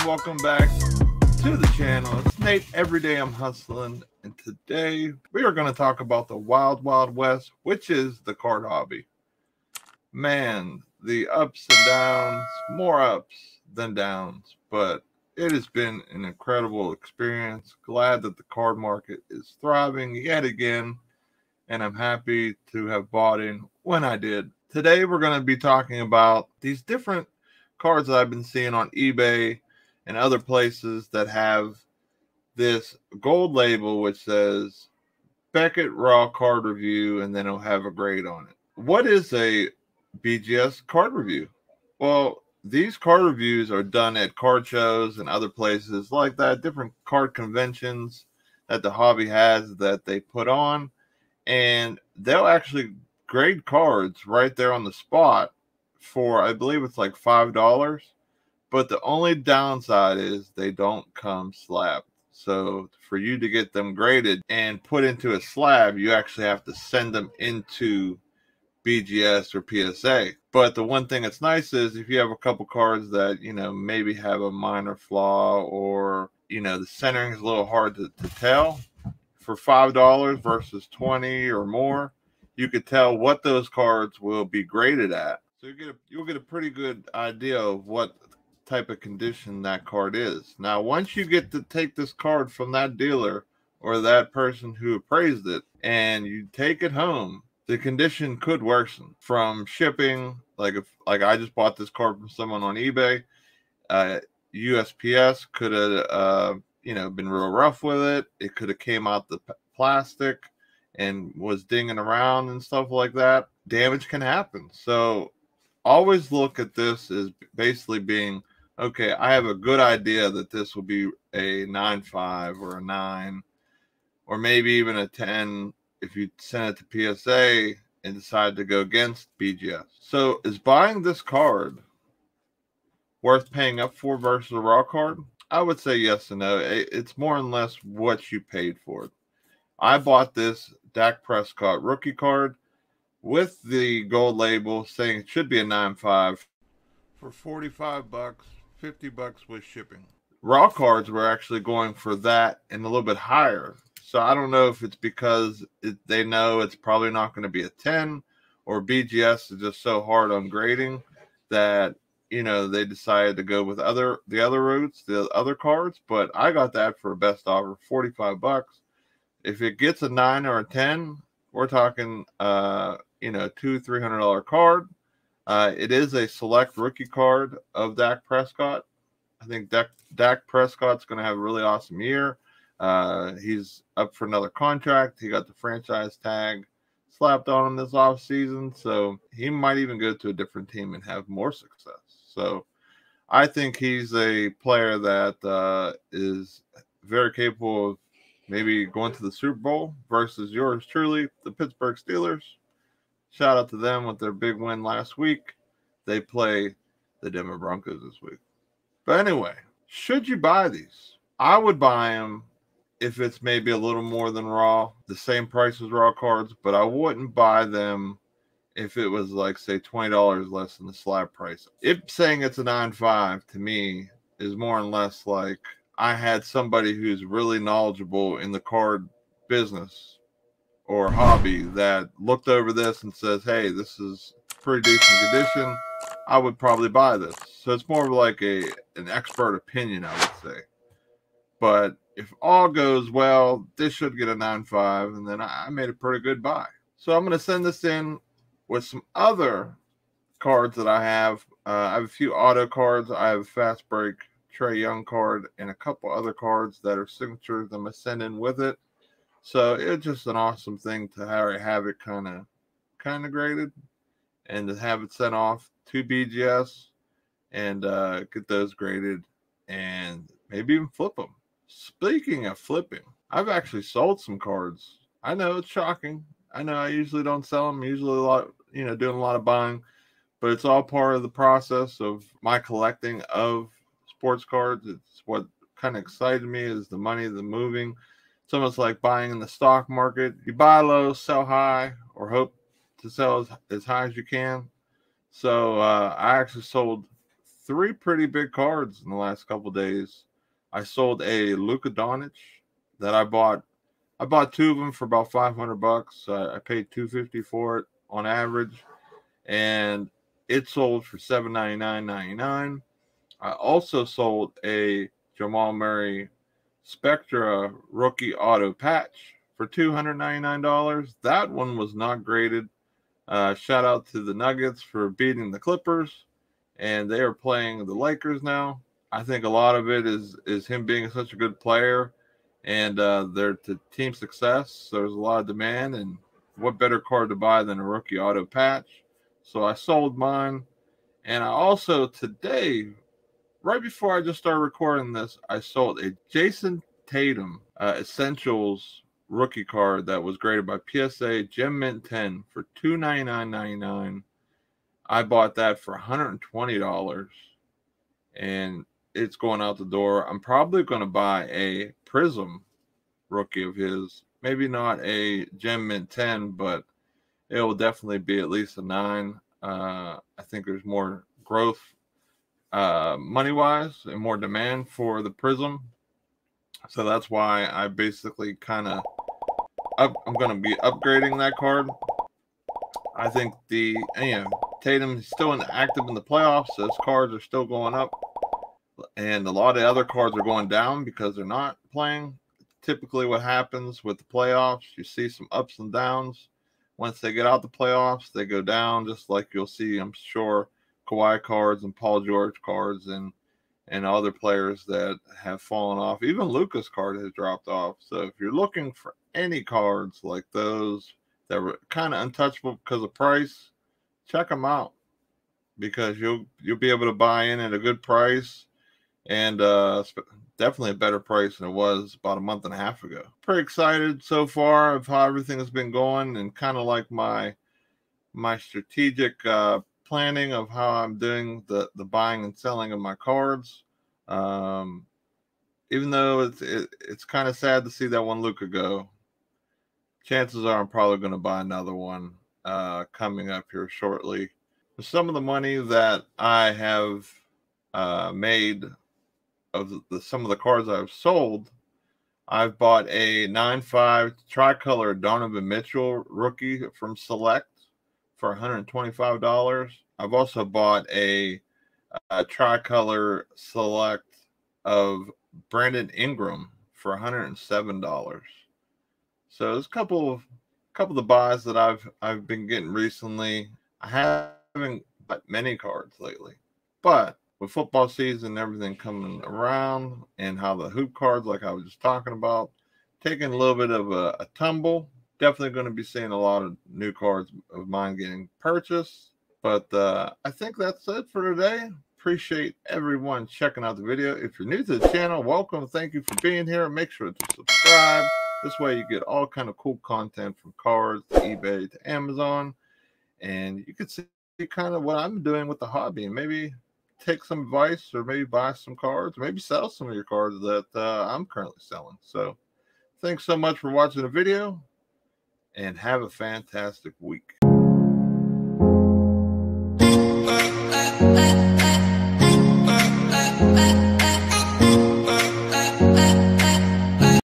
welcome back to the channel. It's Nate. Every day I'm hustling, and today we are going to talk about the wild, wild west, which is the card hobby. Man, the ups and downs, more ups than downs, but it has been an incredible experience. Glad that the card market is thriving yet again, and I'm happy to have bought in when I did. Today we're going to be talking about these different cards that I've been seeing on eBay and other places that have this gold label which says Beckett Raw Card Review, and then it'll have a grade on it. What is a BGS card review? Well, these card reviews are done at card shows and other places like that, different card conventions that the hobby has that they put on, and they'll actually grade cards right there on the spot for, I believe it's like $5. But the only downside is they don't come slabbed. So for you to get them graded and put into a slab, you actually have to send them into BGS or PSA. But the one thing that's nice is if you have a couple cards that, maybe have a minor flaw, or, the centering is a little hard to tell, for $5 versus 20 or more, you could tell what those cards will be graded at. So you'll get a pretty good idea of what type of condition that card is. Now, once you get to take this card from that dealer or that person who appraised it and you take it home, the condition could worsen from shipping. Like I just bought this card from someone on eBay, USPS could have been real rough with it. It could have came out the plastic and was dinging around and stuff like that. Damage can happen. So always look at this as basically being, okay, I have a good idea that this will be a 9.5 or a 9 or maybe even a 10 if you send it to PSA and decide to go against BGS. So is buying this card worth paying up for versus a raw card? I would say yes and no. It's more or less what you paid for it. I bought this Dak Prescott rookie card with the gold label saying it should be a 9.5 for $45, $50 with shipping. Raw cards were actually going for that and a little bit higher. So I don't know if it's because they know it's probably not going to be a 10, or BGS is just so hard on grading that, they decided to go with the other routes, the other cards. But I got that for a best offer, $45. If it gets a 9 or a 10, we're talking, $200-$300 card. It is a select rookie card of Dak Prescott. I think Dak Prescott's going to have a really awesome year. He's up for another contract. He got the franchise tag slapped on him this offseason, so he might even go to a different team and have more success. So I think he's a player that is very capable of maybe going to the Super Bowl versus yours truly, the Pittsburgh Steelers. Shout out to them with their big win last week. They play the Denver Broncos this week. But anyway, should you buy these? I would buy them if it's maybe a little more than raw, the same price as raw cards, but I wouldn't buy them if it was like, say, $20 less than the slab price. If saying it's a 9.5 to me is more or less like I had somebody who's really knowledgeable in the card business or hobby that looked over this and says, hey, this is pretty decent condition, I would probably buy this. So it's more of like an expert opinion, I would say. But if all goes well, this should get a 9.5, and then I made a pretty good buy. So I'm going to send this in with some other cards that I have. I have a few auto cards. I have a fast break Trae Young card and a couple other cards that are signatures I'm going to send in with it. So it's just an awesome thing to have it kind of graded and to have it sent off to BGS and get those graded and maybe even flip them. Speaking of flipping, I've actually sold some cards. I know it's shocking. I know I usually don't sell them. Usually doing a lot of buying, but it's all part of the process of my collecting of sports cards. It's what kind of excited me is the money, the moving. It's almost like buying in the stock market. You buy low, sell high, or hope to sell as high as you can. So I actually sold three pretty big cards in the last couple days. I sold a Luka Doncic that I bought. I bought two of them for about $500. I paid $250 for it on average, and it sold for $799.99. I also sold a Jamal Murray Spectra rookie auto patch for $299. That one was not graded. Shout out to the Nuggets for beating the Clippers, and they are playing the Lakers now. I think a lot of it is him being such a good player, and their team success. So there's a lot of demand, and what better card to buy than a rookie auto patch? So I sold mine, and I also today, right before I just started recording this, I sold a Jason Tatum Essentials rookie card that was graded by PSA Gem Mint 10 for $299.99. I bought that for $120, and it's going out the door. I'm probably going to buy a Prism rookie of his. Maybe not a Gem Mint 10, but it will definitely be at least a 9. I think there's more growth money-wise and more demand for the Prism. So that's why I basically kind of I'm going to be upgrading that card. I think Tatum is still active in the playoffs. So his cards are still going up. And a lot of other cards are going down because they're not playing. Typically what happens with the playoffs, you see some ups and downs. Once they get out the playoffs, they go down, just like you'll see, I'm sure, Kawhi cards and Paul George cards and other players that have fallen off. Even Luka's card has dropped off. So if you're looking for any cards like those that were kind of untouchable because of price, check them out, because you'll be able to buy in at a good price, and definitely a better price than it was about a month and a half ago. Pretty excited so far of how everything has been going, and kind of like my strategic planning of how I'm doing the buying and selling of my cards. Even though it's kind of sad to see that one Luka go, chances are I'm probably going to buy another one coming up here shortly. Some of the money that I have made of some of the cards I've sold, I've bought a 9.5 tricolor Donovan Mitchell rookie from Select for $125. I've also bought a tricolor Select of Brandon Ingram for $107. So there's a couple of the buys that I've been getting recently. I haven't bought many cards lately, but with football season and everything coming around, and how the hoop cards, like I was just talking about, taking a little bit of a tumble, definitely going to be seeing a lot of new cards of mine getting purchased. But I think that's it for today. Appreciate everyone checking out the video. If you're new to the channel, welcome. Thank you for being here. Make sure to subscribe. This way you get all kind of cool content, from cards to eBay to Amazon. And you can see kind of what I'm doing with the hobby, and maybe take some advice, or maybe buy some cards, or maybe sell some of your cards that I'm currently selling. So thanks so much for watching the video, and have a fantastic week.